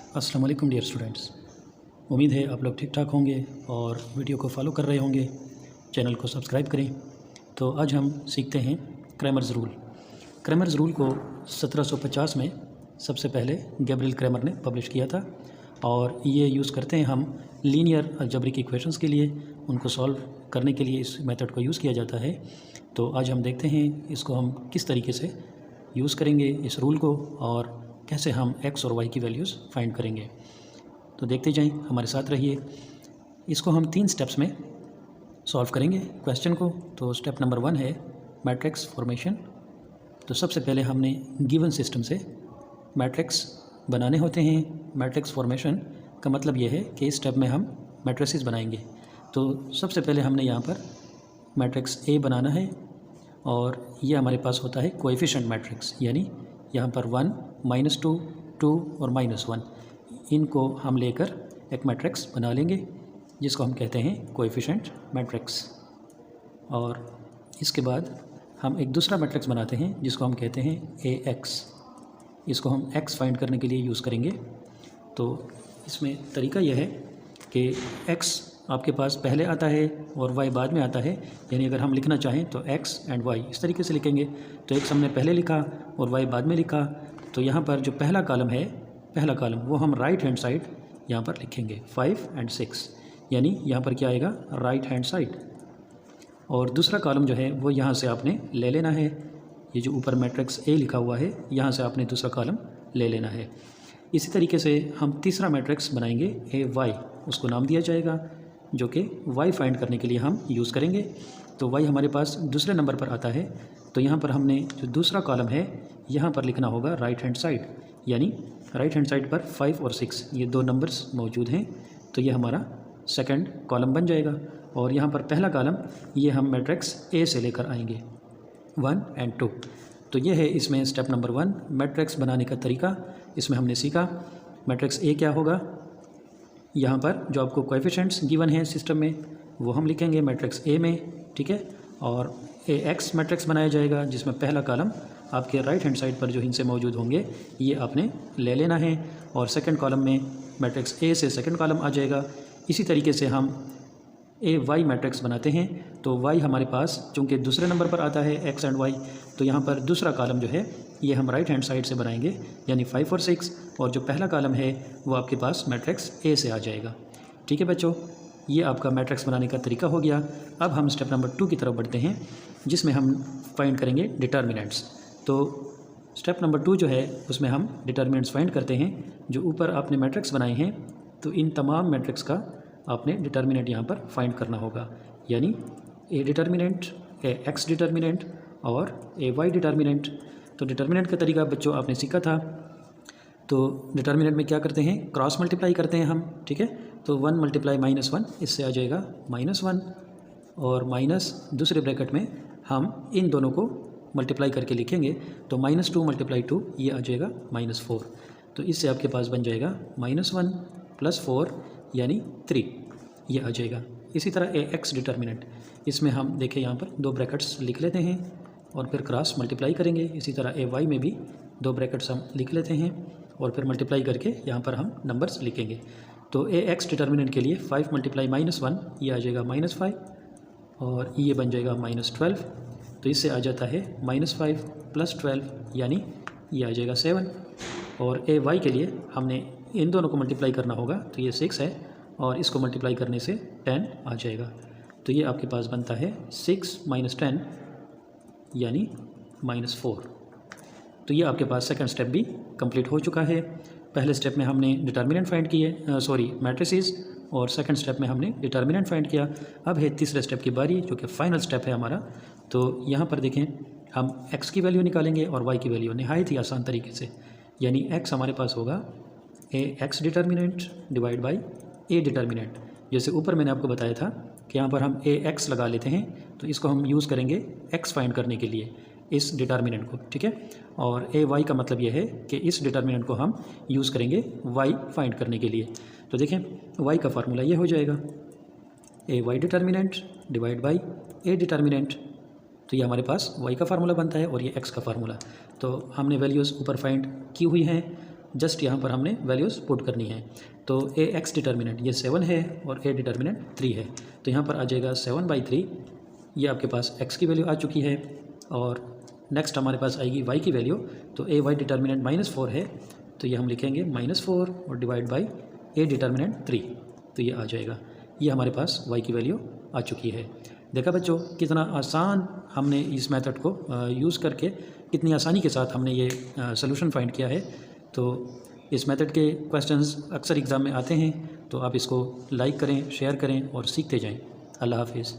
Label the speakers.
Speaker 1: अस्सलाम वालेकुम dear students. उम्मीद है आप लोग ठीक ठाक होंगे और वीडियो को फॉलो कर रहे होंगे। चैनल को सब्सक्राइब करें। तो आज हम सीखते हैं क्रैमर्स रूल। क्रैमर्स रूल को 1750 में सबसे पहले गैब्रियल क्रैमर ने पब्लिश किया था और ये यूज़ करते हैं हम लीनियर अलजेब्रिक इक्वेशंस के लिए, उनको सॉल्व करने के लिए इस मेथड को यूज़ किया जाता है। तो आज हम देखते हैं इसको हम किस तरीके से यूज़ करेंगे इस रूल को और कैसे हम x और y की वैल्यूज़ फाइंड करेंगे। तो देखते जाएं, हमारे साथ रहिए। इसको हम 3 स्टेप्स में सॉल्व करेंगे क्वेश्चन को। तो स्टेप नंबर 1 है मैट्रिक्स फॉर्मेशन। तो सबसे पहले हमने गिवन सिस्टम से मैट्रिक्स बनाने होते हैं। मैट्रिक्स फॉर्मेशन का मतलब यह है कि इस स्टेप में हम मैट्रिसेस बनाएंगे। तो सबसे पहले हमने यहाँ पर मैट्रिक्स ए बनाना है और ये हमारे पास होता है कोएफिशिएंट मैट्रिक्स, यानी यहाँ पर 1, -2, 2 और -1, इनको हम लेकर एक मैट्रिक्स बना लेंगे जिसको हम कहते हैं कोएफिशिएंट मैट्रिक्स। और इसके बाद हम एक दूसरा मैट्रिक्स बनाते हैं जिसको हम कहते हैं AX। इसको हम x फाइंड करने के लिए यूज़ करेंगे। तो इसमें तरीका यह है कि x आपके पास पहले आता है और y बाद में आता है, यानी अगर हम लिखना चाहें तो x एंड y इस तरीके से लिखेंगे। तो x हमने पहले लिखा और y बाद में लिखा। तो यहाँ पर जो पहला कॉलम है, पहला कॉलम वो हम राइट हैंड साइड यहाँ पर लिखेंगे 5 एंड 6, यानी यहाँ पर क्या आएगा, राइट हैंड साइड। और दूसरा कॉलम जो है वो यहाँ से आपने ले लेना है। ये जो ऊपर मैट्रिक्स A लिखा हुआ है, यहाँ से आपने दूसरा कॉलम ले लेना है। इसी तरीके से हम तीसरा मैट्रिक्स बनाएंगे AY, उसको नाम दिया जाएगा, जो कि y फाइंड करने के लिए हम यूज़ करेंगे। तो y हमारे पास दूसरे नंबर पर आता है। तो यहाँ पर हमने जो दूसरा कॉलम है यहाँ पर लिखना होगा राइट हैंड साइड, यानी राइट हैंड साइड पर 5 और 6 ये दो नंबर्स मौजूद हैं। तो ये हमारा सेकंड कॉलम बन जाएगा। और यहाँ पर पहला कॉलम ये हम मैट्रिक्स A से लेकर आएंगे 1 एंड 2। तो ये है इसमें स्टेप नंबर 1 मैट्रिक्स बनाने का तरीका। इसमें हमने सीखा मैट्रिक्स A क्या होगा। यहाँ पर जो आपको कोएफिशिएंट्स गिवन है सिस्टम में वो हम लिखेंगे मैट्रिक्स A में, ठीक है। और AX मैट्रिक्स बनाया जाएगा जिसमें पहला कॉलम आपके राइट हैंड साइड पर जो हिस्से मौजूद होंगे ये आपने ले लेना है। और सेकंड कॉलम में मैट्रिक्स A से सेकंड कॉलम आ जाएगा। इसी तरीके से हम AY मैट्रिक्स बनाते हैं। तो Y हमारे पास चूँकि दूसरे नंबर पर आता है X एंड Y, तो यहाँ पर दूसरा कॉलम जो है ये हम राइट हैंड साइड से बनाएंगे, यानी 5 और 6। और जो पहला कॉलम है वो आपके पास मैट्रिक्स A से आ जाएगा। ठीक है बच्चों, ये आपका मैट्रिक्स बनाने का तरीका हो गया। अब हम स्टेप नंबर 2 की तरफ बढ़ते हैं जिसमें हम फाइंड करेंगे डिटर्मिनेंट्स। तो स्टेप नंबर 2 जो है उसमें हम डिटर्मिनेंट्स फाइंड करते हैं। जो ऊपर आपने मैट्रिक्स बनाए हैं तो इन तमाम मैट्रिक्स का आपने डिटर्मिनेंट यहाँ पर फाइंड करना होगा, यानी A डिटर्मिनेंट, AX डिटर्मिनेंट और AY डिटर्मिनेंट। तो डिटर्मिनेंट का तरीका बच्चों आपने सीखा था। तो डिटर्मिनेंट में क्या करते हैं, क्रॉस मल्टीप्लाई करते हैं हम, ठीक है। तो 1 × -1 इससे आ जाएगा -1 और माइनस दूसरे ब्रैकेट में हम इन दोनों को मल्टीप्लाई करके लिखेंगे। तो -2 × 2 ये आ जाएगा -4। तो इससे आपके पास बन जाएगा -1 + 4 यानी 3, ये आ जाएगा। इसी तरह AX डिटर्मिनेंट, इसमें हम देखें यहाँ पर 2 ब्रैकेट्स लिख लेते हैं और फिर क्रॉस मल्टीप्लाई करेंगे। इसी तरह AY में भी 2 ब्रैकेट्स हम लिख लेते हैं और फिर मल्टीप्लाई करके यहाँ पर हम नंबर्स लिखेंगे। तो AX डिटर्मिनेंट के लिए 5 × -1 ये आ जाएगा -5 और ये बन जाएगा -12। तो इससे आ जाता है -5 + 12 यानी ये आ जाएगा 7। और AY के लिए हमने इन दोनों को मल्टीप्लाई करना होगा, तो ये 6 है और इसको मल्टीप्लाई करने से 10 आ जाएगा। तो ये आपके पास बनता है 6 - 10 यानी -4। तो ये आपके पास सेकंड स्टेप भी कंप्लीट हो चुका है। पहले स्टेप में हमने डिटर्मिनेंट फाइंड किए, मैट्रिसेस, और सेकंड स्टेप में हमने डिटर्मिनेंट फाइंड किया। अब है तीसरे स्टेप की बारी, जो कि फाइनल स्टेप है हमारा। तो यहाँ पर देखें, हम x की वैल्यू निकालेंगे और y की वैल्यू नहायत ही आसान तरीके से। यानी x हमारे पास होगा AX determinant divide by A determinant. जैसे ऊपर मैंने आपको बताया था कि यहाँ पर हम AX लगा लेते हैं, तो इसको हम यूज़ करेंगे x फाइंड करने के लिए, इस डिटर्मिनेंट को, ठीक है। और AY का मतलब यह है कि इस डिटर्मिनेंट को हम यूज़ करेंगे y फाइंड करने के लिए। तो देखें, y का फार्मूला ये हो जाएगा AY determinant divide by A determinant. तो ये हमारे पास y का फार्मूला बनता है और ये x का फार्मूला। तो हमने वैल्यूज़ ऊपर फाइंड की हुई हैं जस्ट यहाँ पर हमने वैल्यूज़ पुट करनी है। तो ए एक्स डिटर्मिनेंट ये 7 है और ए डिटर्मिनेंट 3 है, तो यहाँ पर आ जाएगा 7/3। ये आपके पास एक्स की वैल्यू आ चुकी है। और नेक्स्ट हमारे पास आएगी वाई की वैल्यू। तो ए वाई डिटर्मिनेंट -4 है, तो ये हम लिखेंगे -4 और डिवाइड बाई ए डिटर्मिनेंट 3, तो ये आ जाएगा। ये हमारे पास वाई की वैल्यू आ चुकी है। देखा बच्चों कितना आसान हमने इस मेथड को यूज़ करके कितनी आसानी के साथ हमने ये सॉल्यूशन फाइंड किया है। तो इस मेथड के क्वेश्चंस अक्सर एग्ज़ाम में आते हैं, तो आप इसको लाइक करें, शेयर करें और सीखते जाएं। अल्लाह हाफिज़।